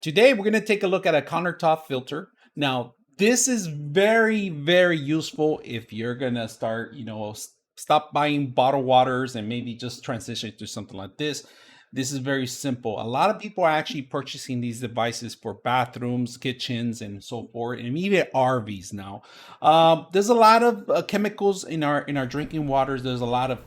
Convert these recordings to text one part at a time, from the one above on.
Today, we're going to take a look at a countertop filter. Now, this is very, very useful if you're going to start, stop buying bottled waters and maybe just transition to something like this. This is very simple. A lot of people are actually purchasing these devices for bathrooms, kitchens, and so forth, and even RVs now. There's a lot of chemicals in our drinking waters. There's a lot of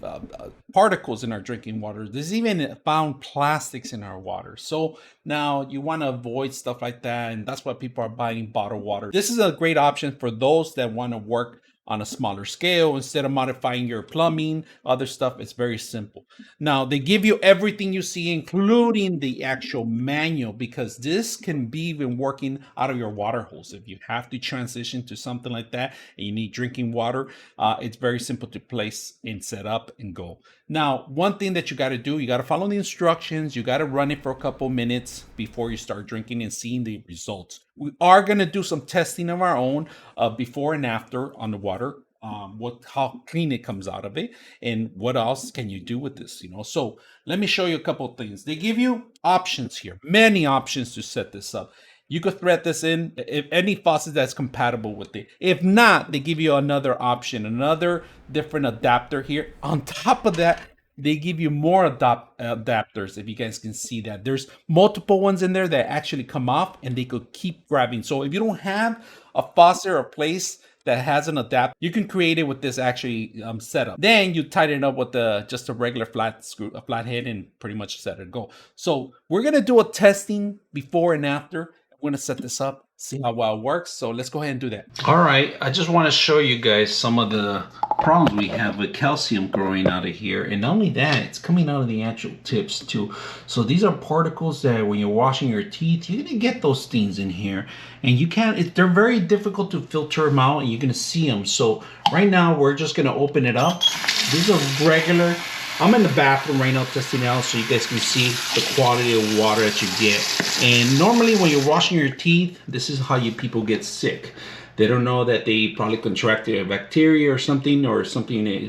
particles in our drinking waters. There's even found plastics in our water. So now you want to avoid stuff like that, and that's why people are buying bottled water. This is a great option for those that want to work on a smaller scale instead of modifying your plumbing, other stuff. It's very simple. Now they give you everything you see, including the actual manual, because this can be even working out of your water hose. If you have to transition to something like that and you need drinking water, it's very simple to place and set up and go. Now, one thing that you got to do, you got to follow the instructions. You got to run it for a couple minutes before you start drinking and seeing the results. We are going to do some testing of our own before and after on the water, how clean it comes out of it, and what else can you do with this. So let me show you a couple of things. They give you options here, many options to set this up. You could thread this in if any faucet that's compatible with it. If not, they give you another option, another different adapter here. On top of that, they give you more adapters. If you guys can see that, there's multiple ones in there that actually come off and they could keep grabbing. So if you don't have a faucet or a place that has an adapter, you can create it with this actually setup. Then you tighten it up with just a regular flat screw, a flat head, and pretty much set it go. So we're gonna do a testing before and after. I'm gonna set this up, see how well it works. So let's go ahead and do that. All right, I just want to show you guys some of the problems we have with calcium growing out of here. And not only that, it's coming out of the actual tips too. So these are particles that when you're washing your teeth, you're gonna get those things in here. And you can't, they're very difficult to filter them out, and you're gonna see them. So right now, we're just gonna open it up. These are regular. I'm in the bathroom right now testing it out so you guys can see the quality of water that you get. And normally when you're washing your teeth, this is how people get sick. They don't know that they probably contracted a bacteria or something is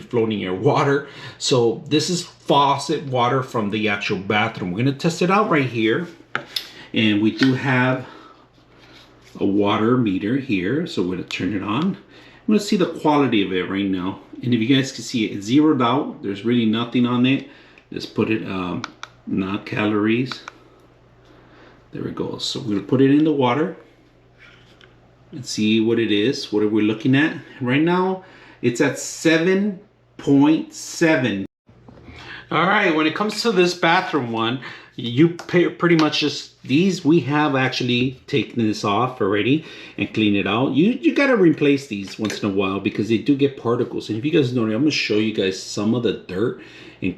floating in your water. So this is faucet water from the actual bathroom. We're gonna test it out right here. And we do have a water meter here. So we're gonna turn it on. I'm gonna see the quality of it right now. And if you guys can see it, it's zeroed out. There's really nothing on it. Just put it, not calories. There it goes. So we're gonna put it in the water and see what it is. What are we looking at? Right now, it's at 7.7. All right, when it comes to this bathroom one, you pretty much just, these we have actually taken this off already and clean it out. You got to replace these once in a while because they do get particles. And if you guys know, I'm going to show you guys some of the dirt and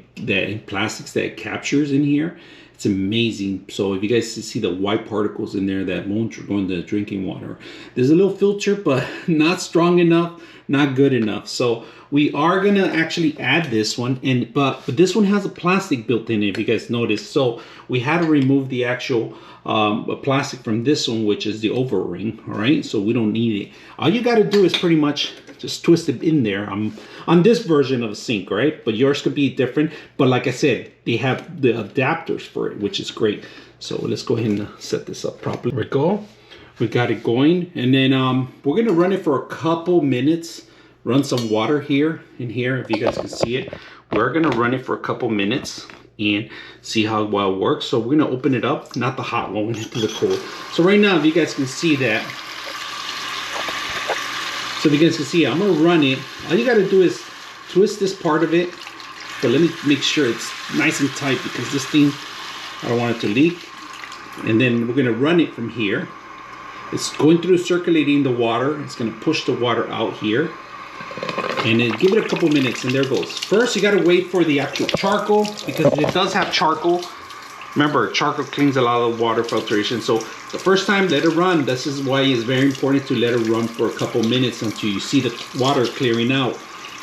plastics that it captures in here. It's amazing. So if you guys see the white particles in there that won't go into the drinking water, there's a little filter, but not strong enough, not good enough. So we are gonna actually add this one, but this one has a plastic built in it, if you guys notice. So we had to remove the actual plastic from this one, which is the O-ring. All right, so we don't need it. All you got to do is pretty much just twist it in there. On this version of the sink, right? But yours could be different. But like I said, they have the adapters for it, which is great. So let's go ahead and set this up properly. There we go. We got it going, and then we're gonna run it for a couple minutes. Run some water here in here, if you guys can see it. We're gonna run it for a couple minutes and see how well it works. So we're gonna open it up, not the hot one, we're gonna do the cold. So right now, if you guys can see that, so if you guys can see it, I'm gonna run it. All you gotta do is twist this part of it, but let me make sure it's nice and tight because this thing, I don't want it to leak. And then we're gonna run it from here. It's going through circulating the water. It's gonna push the water out here. And then give it a couple minutes, and there it goes. First, you gotta wait for the actual charcoal, because it does have charcoal. Remember, charcoal cleans a lot of water filtration. So the first time, let it run. This is why it's very important to let it run for a couple minutes until you see the water clearing out.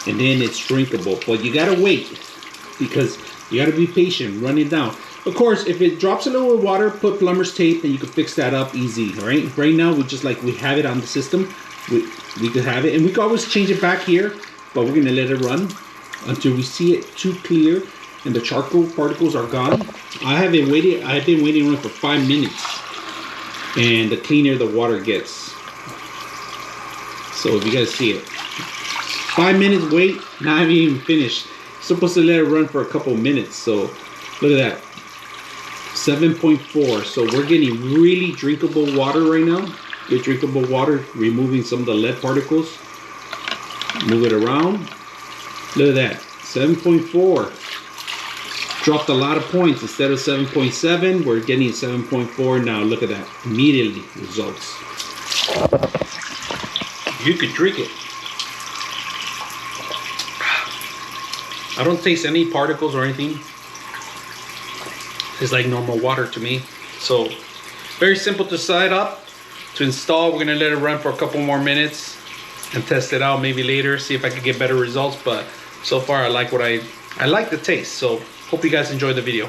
And then it's drinkable. But you gotta wait, because you gotta be patient, run it down. Of course, if it drops a little water, put plumber's tape and you can fix that up easy, right? Right now, we have it on the system. We could have it, and we can always change it back here, but we're gonna let it run until we see it too clear and the charcoal particles are gone. I've been waiting on it for 5 minutes. and the cleaner the water gets. So if you guys see it, 5 minutes wait, not even finished. Supposed to let it run for a couple minutes. So look at that, 7.4. So we're getting really drinkable water right now. Good drinkable water, removing some of the lead particles. Move it around. Look at that, 7.4. Dropped a lot of points. Instead of 7.7, we're getting 7.4 now. Look at that, immediately results. You could drink it. I don't taste any particles or anything. It's like normal water to me. So very simple to set up. To install, we're gonna let it run for a couple more minutes and test it out maybe later, see if I can get better results. But so far I like the taste. So hope you guys enjoyed the video.